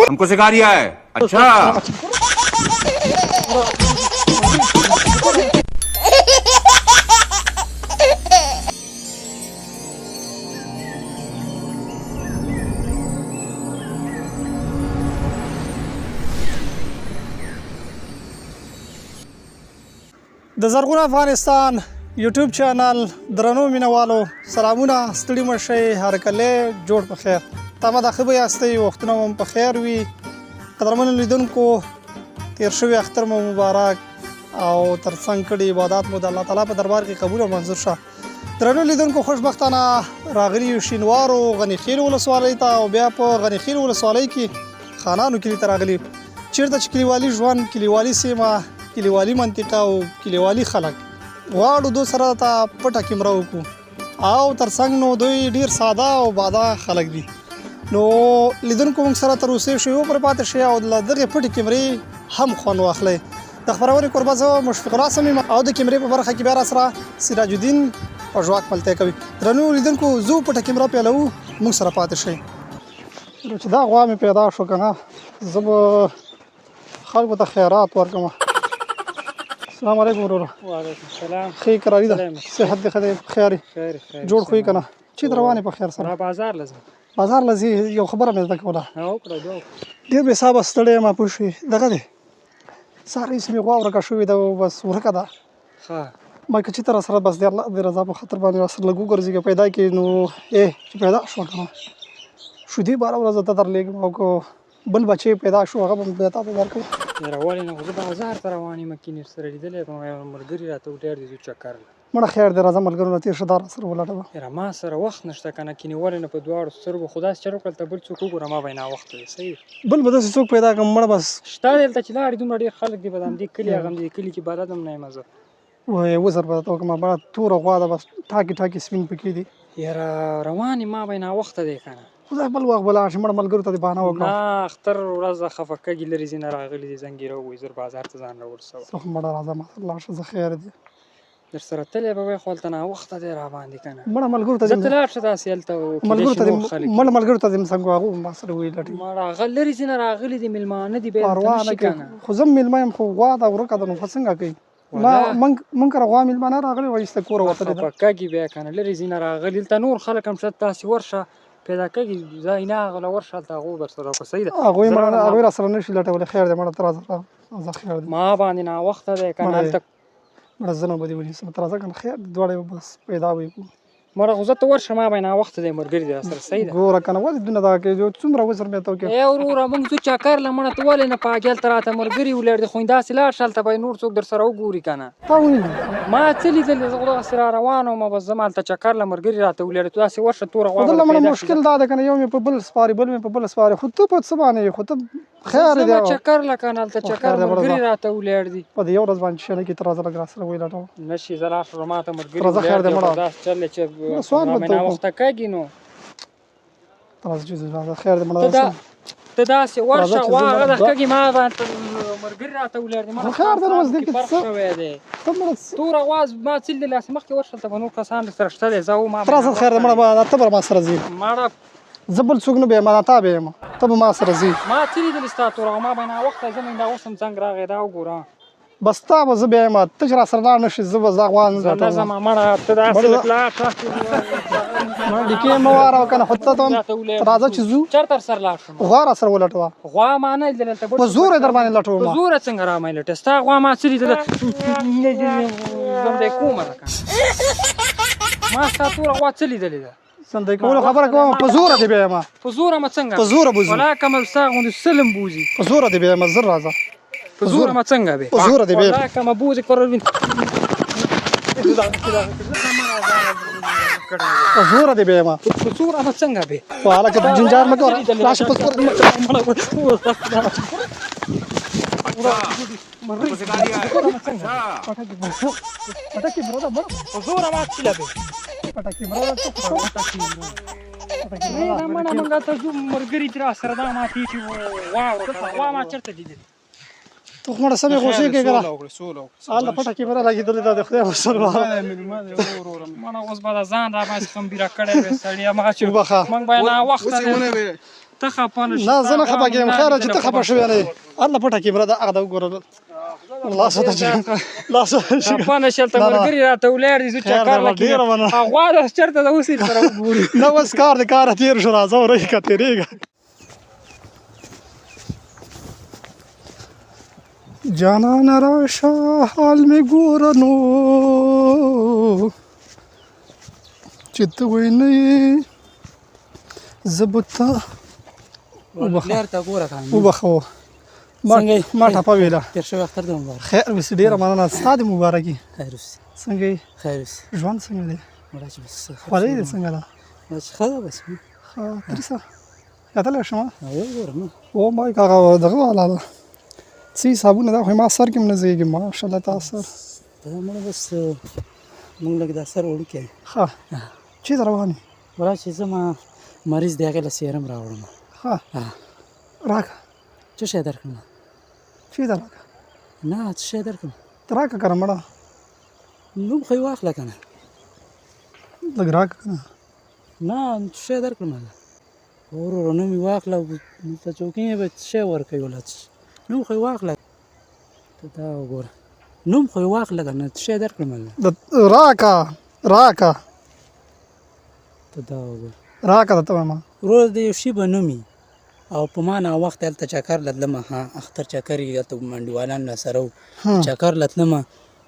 हमको सिखा रिया है अच्छा د زرغون افغانستان یوټیوب چینل درنو مینوالو سلامونه ستړي مشئ هرکلی جوړ په خیر تمه ده ښه به یاستئ وختونه مو په خیر وي قدرمنو لیدونکو تیر شوي اختر مو مبارک او ترڅنګ کړي عبادات مو د الله تعالی په دربار کې قبول او منظور شه درنو لیدونکو خوشبختانه راغلي یو شینوارو غني خیل ولسوالۍ ته او بیا په غني خیل ولسوالۍ کې خانانو کلي ته راغلي چیرته چې کلیوالي ژوند کلیوالي سیمه کلیوالي منطقه او کلیوالي خلک غواړو دو سره ته پټه کیمره وکړو او ترڅنګ نو دوی ډیر ساده او باده خلک دي نو لیدونکو موږ سره تر اوسه شو پر پاتې شي او دغه پټه کیمرې هم خوان واخلي د خبرونه قربا زه مشفق الله سمیم او د کیمرې په برخه کې بیا سره سراج الدین او جواک ملته کوي درنو لیدونکو زو پټه کیمره پیلو موږ سره پاتې شي چې دا غوا مې پیدا شو کنه زب خلکو ته خیرات ورکوم السلام علیکم ورور وعلیکم السلام خیر کراری ده صحت دې خدای خیري خیر جوړ خوې کنه چې روانه په خیر سره بازار لازم بازار لذي یو خبره مې زده کوله او کړو دوه ډېر به حساب ستړی ما پوښي دغه دې ساري سمي غوا ورکه شوې ده بس ورکه ده ها ما که چې تر سره بس د الله د رضا په خاطر باندې سره لګو ګرځي پیدا کې نو چې پیدا شو کنه شو دې 12 ورځې ته درلېږم او کو بل بچي پیدا شو هغه به تا ته درکو راولې نه غوډه بازار ته روانې مکینې سره لیدلې کوم مرګري راته ډېر دي چکر مړه خیر دې راځه ملګرو نه تیر شدار سره ولاړه یاره ما سره وخت نشته کنه کینې ولې نه په دواړو سترګو خدا چرو کړل ته بل څوک وګوره ما بینا وخت دی صحیح بل به داسې څوک پیدا کړم مړه بس شته دلته چې لاړې دومره ډېر خلک دي بدن دي کلي هغه دي کلي کې بلد هم نه یم زه وای وزر به ته کومه بڑا تور غوا ده بس ټاکی سپین پکې دي یاره روانې ما بینا وخت دی کنه خدای بل وخت بلا چې مړ ملګرو ته بهانه وکړه نه اختر ورځ خفه کېږي لري ځینې راغلي دي زنګیره وایي زر بازار ته ځان راورسوه څه خو مړه راځه الله شه زه خیر دي در سره تللی به وای خو هلته ناوخته دی راباندې که نه مړه ملګرو ته زه ته لاړ شه داسې هلته ملګرو ته څنګه هغه ما سره وی لټي مړه هغه لرې ځینې راغلي دي میلمانه دي بیا پروا نه کوي خو زه میلمه یم خو غوا ده ورکه ده نو څنګه کوي موږ کره غوا میلمانه راغلي وایي سته کوره وتلې ده خفه کېږي بیا که نه لرې ځینې راغلي دلته نور خلک هم شته تاسې ورشه پیدا کېږي ځای نه هغله ورشه هلته هغو در سره وکړه صحیح ده هغوی را سره نه شي لټولی خیر دی مړه ته راځه خیر دی ما باندې ناوخته دی که نه هلته مړه زه نه به دې ونیسم ته راځه که نه خیر دی دواړه بس پیدا وي مړه خو زه ته ورشه ما به ناوخته دی ملګري دی راسره صحیح ده ګوره که نه ولې دونه دغه کوې څومره وزر مې ته وکړې وروره موږ ځو چکر له مړه ته ولې نه پاکې هلته راته ملګري ولاړ دي خو داسې لاړ شه هلته به نور څوک در سره وګوري که نه تا ونیول ما څه لیدلې زه خو دغسې را روان وم بس زما هلته چکر له ملګري راته ولاړ داسې ورشه توره غوا دلته مړه مشکل دا ده که نه یو مې په بل سپاري بل مې په بل سپاري خو ته په څه باندې خو ته خیر دی چکر له که نه هلته چکر ملګري راته ولاړ دي په دې یو ورځ باندې شنه کې ته راځه لږ راسره ویلټوه نه شي زه لاړ شم ما ته ملګري راځه خیر دی مړه داسې چل دی چې ما به ناوخته کېږي نو راځه چې راځه خیر دی مړه ته داسې ورشه غوا هغه د کږي ما باندې ملګري راته ولاړ دي خیر دی اوس دې کې فرق شوی دی توره غوا ما څل دی لاسې مخکې ورشه هلته به نور کسان درسره شته دی زه ما راځه خیر دی مړه ته به ما سره ځې مړه زه بل څوک نه بیم تا به یم ته به ما سره ځې ما څه لیدلي ستا توره غوا ما به ناوخته زه مې دا اوس هم زنګ راغی دا وګوره بس تا به زه بیا یم ته چې راسره لاړ نه شې زه به زه غوا نه زه نه ځم مړه ته داسې لږ لاړ شه ډیکې مه واروه که نه خو ته راځه چې ځو چېرته سره لاړ شم غوا راسره ولټوه غوا ما نه لیدله هلته په زور یې در باندې لټوم په زوره څنګه را مې لټې ستا غوا ما څه لیدله زندۍ کومه ده که ما ستا توره غوا څه لیدلې ده زندۍ کولو خبره کوم په زوره دې بیا یم په زوره مه څنګه په زوره بوځي ولا کمل ستا غوندې سلم بوځي په زوره دې بیا یم زر راځه په زوره مه څنګه بې په زوره دې بیا ولا کمه بوځي کروین په زوره دې بیا یم په زوره مه څنګه بې په هلکه جنجار مه کوه راشه په زوره हमको सिखा रिया है अच्छा पटाकी बरोदा बरो په زوره ما څله بې पटाकी बरोदा نه مړه موږ ته ځو ملګري چې راسره دا ما تېچې واوره غوا ما چېرته لیدلې ته خو مړه سمې غوسې کېږه سوله وکړه سوله وکړه الله پټه کیمره لګېدلې ده د خدای مسلمان مړه اوس به د ځان راباندې خمبیره کړی وې سړیه ما چې وبخه موږ به یې ناوخته ته خفه نه شې نه زه نه خفه کېږم خیر چې ته خفه شوې نه یې الله پټه کیمره ده هغه ده وګوره الله ساته چې الله ساته خفه نه شې هلته ملګري راته ولاړ دي زه چکر له ډېره مننه غوا ده چېرته ده اوس یې سره وګوري نه اوس کار د کاره تېر شو راځه ورې که تېرېږه جانان راشه حال مې ګوره نو چې ته وایې نه یې زه به ته وبخه ما ټاپه ویله خیر اوسې ډېره مننه ستا دې مبارکي څنګه یې ژوند څنګه دی خولۍ دې څنګه ده ښه ترېسه کتلی شم او ما هغه دغه والا ده څه حسابونه ده خو ما سر کې هم نه ځایږي ماشاءالله تا سر بس موږ لږ دا سر وړوکی ښه چېرته روان یې ولا چې زه ما مریض دی هغې له سیرم راوړم ښه راکړه څه شی درکړم چېرته راکړه نه څه شی درکړم ته راکړه که نه مړه نوم خو یې واخله که نه لږ راکړه که نه نه څه شی درکړم ورو نوم یې واخله په چوکۍ یې به څه شی ورکوي ولا نوم خو یې واخله ته دا وګوره نوم خو یې واخله که نه څه شی درکړم راکړه ته دا وګوره راکړه ته وایم ورور د یو شي به نومي او په ما ناوخته هلته چکر له تلمه اختر چکر یې هلته منډیوالان راسره وو چکر له تلمه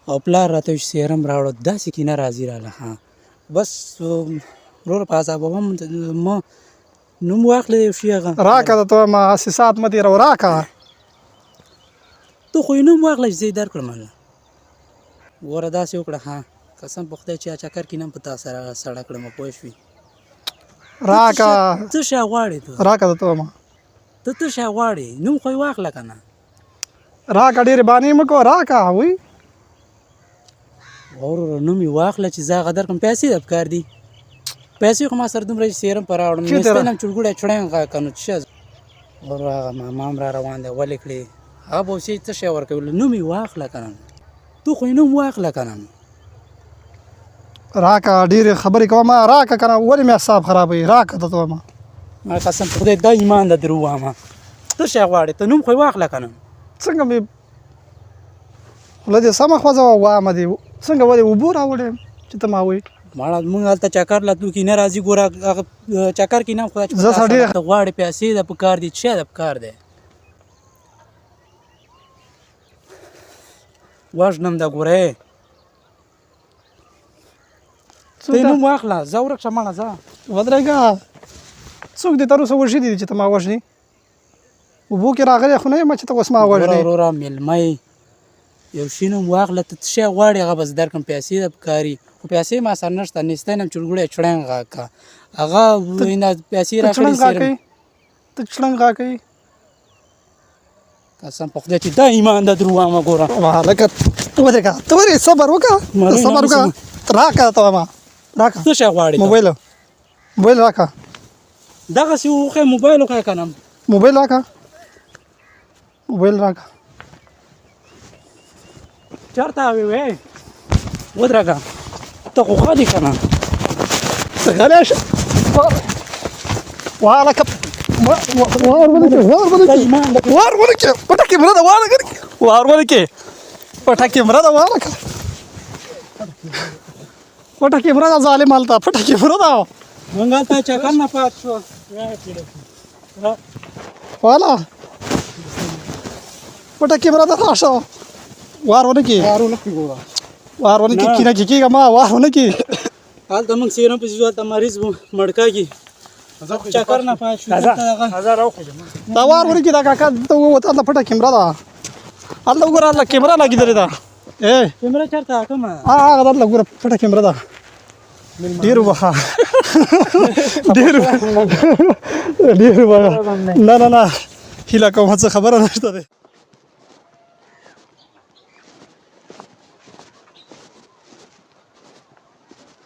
او پلار راته وایي چې سیرم راوړه داسې کینه راځي راله بس ورور په عذابوم ما نوم واخله د یو شي هغه راکړه ته وایم هسې ساعت مه تېروه راکړه ته خو یې نوم واخله چې زه یې درکړم ګوره داسې وکړه قسم په خدای چې چکر کینم په تا سره سړه کړم پوه شوې راکړه څه شی غواړې ته راکړه ته وایم ته څه شی غواړې نوم خو یې واخله که نه راکړه ډېرې بانې مه کوه راکړه وایي ورور نوم یې واخله چې زه هغه درکړم پیسې د پکار دي پیسې خو ما سره دومره چې سیرم په راوړم مېستی نه م چړګوړی چړی که نو څه ورور هغه ماما هم را روان دی ولې کړې هغه به اوس یې څه شی ورکوي نوم یې واخله که نه تو خو یې نوم واخله که نه راکړه ډېرې خبرې کوم راکړه که نه ولې مې اعصاب خرابوي راکړه ته وایم ما قسم په خدای دا ایمان ده در ووایم څه شی غواړې ته نوم خو یې واخله که نه څنګه مې خوله دې سمه خوځوه وایم دې څنګه ولې اوبه راوړې چې ته ما وایي مړه موږ هلته چکر له تلو کې نه راځي ګوره هغه چکر کې نه خدای چې ته غواړې پیسې د پکار دي څه د پکار دی وژنم د ګورې ته نوم واخله ځه ورک شه مړه ځه ودرېږه څوک دې تر اوسه وژلي دي چې ته ما وژنې اوبو کې راغلی خو نه یم چې ته اوس ما وژنې وروره مېلمه یې یو شي نوم واخله ته څه شی غواړې هغه به زه درکړم پیسې د پکاري خو پیسې ما سره نشته نیستی نه م چړګوړی چړیانګ غا که هغه پیسې راکړې ته چړنګ راکوي قسم په خدای چې دا ایمان ده در ووایم ګوره هلکه ودرېږه ته ورې صبر وکړه صبر وکړه راکړه ته وایم راکړه څه شی غواړې موبایل راکړه دغسې وښیه موبایل وښیه که نه موبایل راکړه چېرته وې ودرېږه ته خو ښه دي که نه غلی شه وهلکه وار ولکې پټه کیمره ده وار ولکې پټه کیمره ده وهلکه پټه کیمره ده ظالم هلته پټه کیمره ده موږ هلته چکر نه پات شو والا پټه کیمره ده راشه وار ونه کې کینه کې کېږه ما وار ونه کې هلته موږ سیرم پسې ځو هلته مریض مړ کېږي چکر نه پات شو دا وار ونه کې دا کاکا ته ووت هلته پټه کیمره ده هلته وګوره هلته کیمره لګېدلې ده کیمره چېرته کومه هغه هلته وګوره پټه کیمره ده ډېر وبخه ډېر وبخه نه هیله کوم څه خبره نشته دی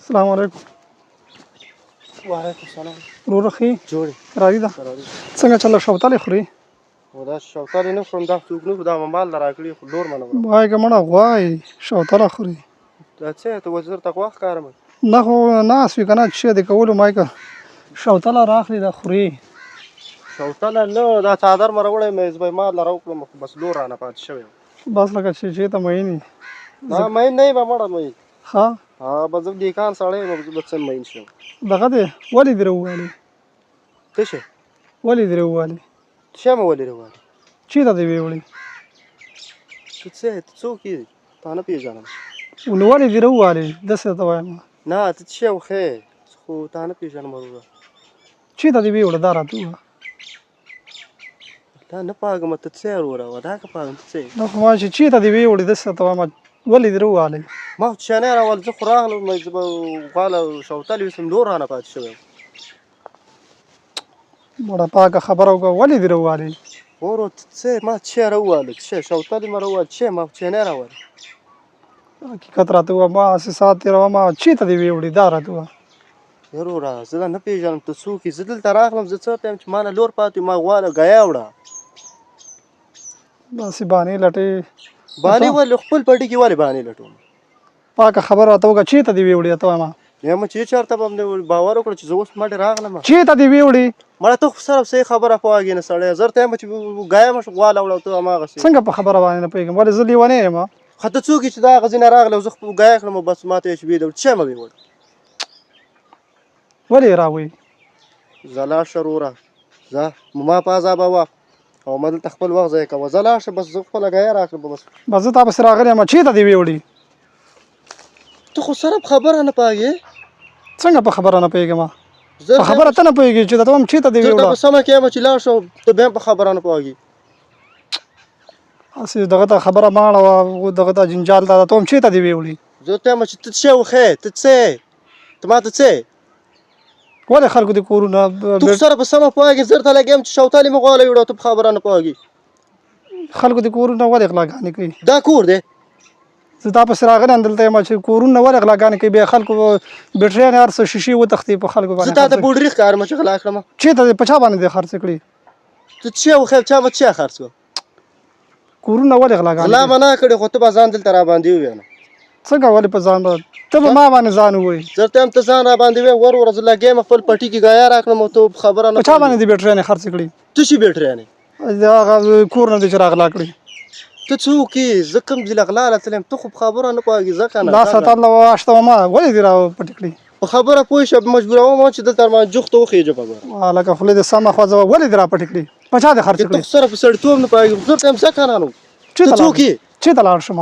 السلام علیکم وعلیکم السلام ورور ښې جوړې راضي ده څنګه چله شوتلې خورې دا شوتل نه خورم دا څوک نه دا مال راکړي خو لور منه وای ګمړه غوای شوتله خوري دا څه ته وزر تقوا ښکارم نه خو ناس وي که نه چې د کولو مایکه شوتله راخلي دا خوري شوتل نه دا څادر مې راوړی مې زه به یې مال راوکړم خو بس لور رانه پاتې شوی بس لکه چې ته مین یې دا مین نه یم مړه مین ښه به زه دیکان سړی یم زه به څه مین شم دغه دی ولې دې راووالې څه شی ولې دې راووالې څه مې ولې راوړی چېرته دې ویوړې ته څه ته څوک یې تا نه پېژنم نو ولې دې راووالې داسې ته وایم نه ته څه وخې خو تا نه پېژنم وروره چېرته دې ویوړه دا راته ووایه دا نه پاږم ته څه وروره دا که پاږم ته څه نو خو ما چې چېرته دې ویوړې داسې ته وایم ولې دې راووالې ما خو شانې راول زه خو راغلم زه به غواله شوتل ویسم لور رانه پاتې شوی مړه پاکه خبره وکړه ولې دې راووالې ورو ته څه ما څه راووالو څه شوتل مې راووالو څه ما خو شانې راول حقیقت راته ووایه ما هسې ساعت تېروه ما چېرته دې ویوړې دا راته ووایه وروره زه دا نه پېژنم ته څوک یې زه دلته راغلم زه څه ته چې ما نه لور پاتې ما غواله ګیا وړه داسې بانې لټې بانې ولې خپل پټي کې ولې بانې لټوم پاکه خبره راته وکړه چېرته دې ویوړې ته وایم یم چې چېرته به مې باور وکړه چې زه اوس مټې راغلم چېرته دې ویوړې مړه ته خو صرف صحیح خبره پوهېږې نه سړی زر ته یم چې ګیا یم غواله وړه ته هماغسې څنګه په خبره باندې نه پوهېږم ولې زه لیونی یم خو ته څوک یې چې دا هغه ځای نه راغلی او زه خو ګیا کړم او بس ما ته یې چې بېده څه مې ویوړ ولې یې راوړې زه لاړ شه وروره ځه ما په عذابه وه او ما دلته خپل وخت ضایع کوه زه لاړ شه بس زه خپله ګیا راکړم بس بس زه تا پسې راغلی یم چېرته دې ویوړې ته خو صرف خبره نه پوهېږې څنګه په خبره نه پوهېږم زه په خبره ته نه پوهېږې چې درته وایم چېرته دې زه ته ویوړه په سمه کې یم چې لاړ شه ته بیا هم په خبره نه پوهېږې هسې دغه ته خبره ماړه وه دغه ته جنجال ته ته وایم چېرته دې ویوړې زه ته یم چې ته څه وخې ته څه ته ما ته څه ولې خلکو دې کورونه ته خو سره په سمه پوهېږې زر ته لګېم چې شوتلې مې غواله ویوړه ته په خبره نه پوهېږې خلکو دې کورونه ولې غلاګانې کوي دا کور دی زه تا پسې راغلی یم دلته یم چې کورونه ولې غلاګانې کوي بیا خلکو بیټریانې هر څه شیشې وتښتي په خلکو زه باندې تا ته بوډري ښکارم چې غلا کړم چېرته دې په چا باندې دې خرڅ کړي ته څه وخې چا به څه خرڅ کړه کورونه ولې غلاګانې غلا کوي؟ به نه کړې خو ته به ځان دلته را باندې ووینه څنګه ولې په ځان به ته به ما باندې ځان ووایې زه ته یم ته ځان را باندې وې ور زه لګېم خپل پټي کې ګیا راکړم او ته خبره نه په چا باندې دې بیټریانې خرڅ کړي ته شي بیټریانې هغه کور نه دې چې راغلا کړي ته څوک یې زه کوم ځای له غلا تلم ته خو په خبره نه پوهېږې ځه که نه لاس اتله واشته وما ولې دې را پټې کړي په خبره پوه شه مجبوروم چې دلته ما جوخته وخېږه په ګوره لکه خولې دې سمه خوځوه ولې دې را پټې کړي په چا دې خرڅ ته کړي خو سره په سړیتوب نه پوهېږې زه ته یم ځه که نه نو ته څوک یې چېرته لاړ شم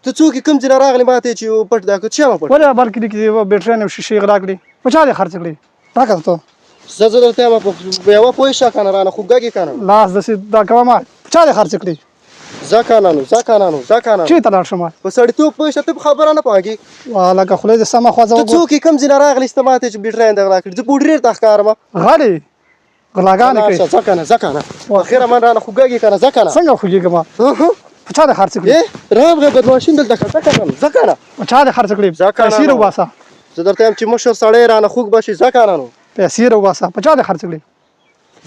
ته څوک یې کوم ځای نه راغلی ما ته چې پټ دا که څه ما پټ ولې بلکې کې بیټریانې او شیشې غلا کړي په چا دې خرڅ کړي راکړه ته زه درته یم په یوه پوه شه که نه رانه خو ګږې که نه لاس داسې دا کومه په چا دې خرڅ کړي ځه که نه نو ځه که نه نو ځه که نه چېرته لاړ شم په سړیتوب پوه شه ته په خبره نه پوهېږې لکه خولې دې سمه خوځوه ته څوک یې کوم ځای نه راغلی ته ما ته چې بیټرۍ د غلا کړي زه بوډري درته ښکارم غلې غلاګانې کوي ځه که نه ځه که نه اخره من رانه خو ګږې که نه ځه که نه څنګه خوږېږم په چا دې خرڅ کړي راغلی بدماشین دلته که ځه که نه ځه که نه په چا دې خرڅ کړي ځه که نه پیسې راوباسه زه درته یم چې مشر سړی رانه خوږ به شي ځه که نه نو پیسې راوباسه په چا دې خرڅ کړي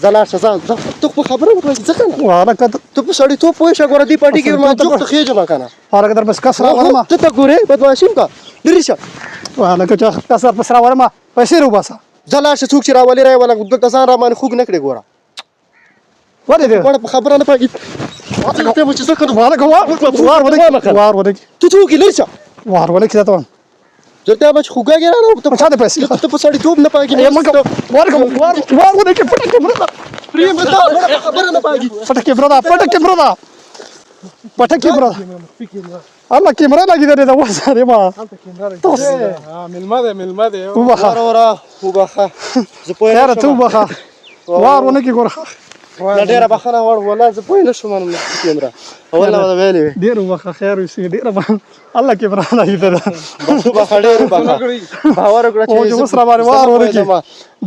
ځه لاړ شه ځه ته خو په خبره نه پوهېږې ځه که نه هلکه ته په سړیتوب پوه شه ګوره دې پټي کې ما جوخته خېږم که نه هلکه در پسې کس راولم ته ته ګورې بدماشین که لرې شه هلکه چې کس در پسې راولم پیسې راوباسه ځه لاړ شه څوک چې راولې راولې دلته ځان را باندې خوږ نه کړې ګوره ولې دې په خبره نه پوهېږې ته یم چې ځه که نه هلکه وار ونه کړي ته څوک یې لرې شه وار ونه کړي ته وایم زه ته یم چې خو ګږې رانه په چا دې پیسې ته په سړیتوب نه پوهېږې وار ونه کړي پټه کېمره ده پرېږده دا خبره نه پوهېږې پټه کېمره ده پټه کېمره ده پټه کېمره ده الله کېمره لګېدلې ده وسارې ما مېلمه دی وبخه وره وبخه زه پوه یاره ته وبخه وار ونه کړي ګوره دا ډېره بخښنه غواړم والله زه پوه نه شوم کېمره اول نه به ویلې وې ډېر وبخه خیر اوسې ډېره الله کېمره لګېدله وبخه ډېر وبخه باور وکړه او چې اوس راباندې وار ونه کړي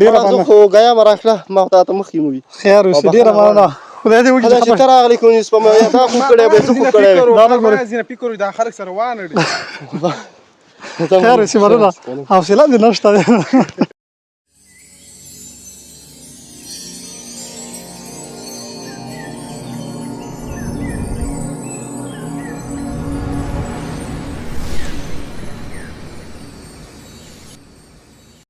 ډېره زه خو ګیا مې راکړه ما تا ته مخکې مو وي خیر اوسې ډېره مننه خدای دې وکړي چې ته راغلی کوم نسبه مې دا خو کړی به زه خو کړی دا نه ګورې ځینې فکر دا خلک سره وانه خیر اوسې مننه حوصله دې نشته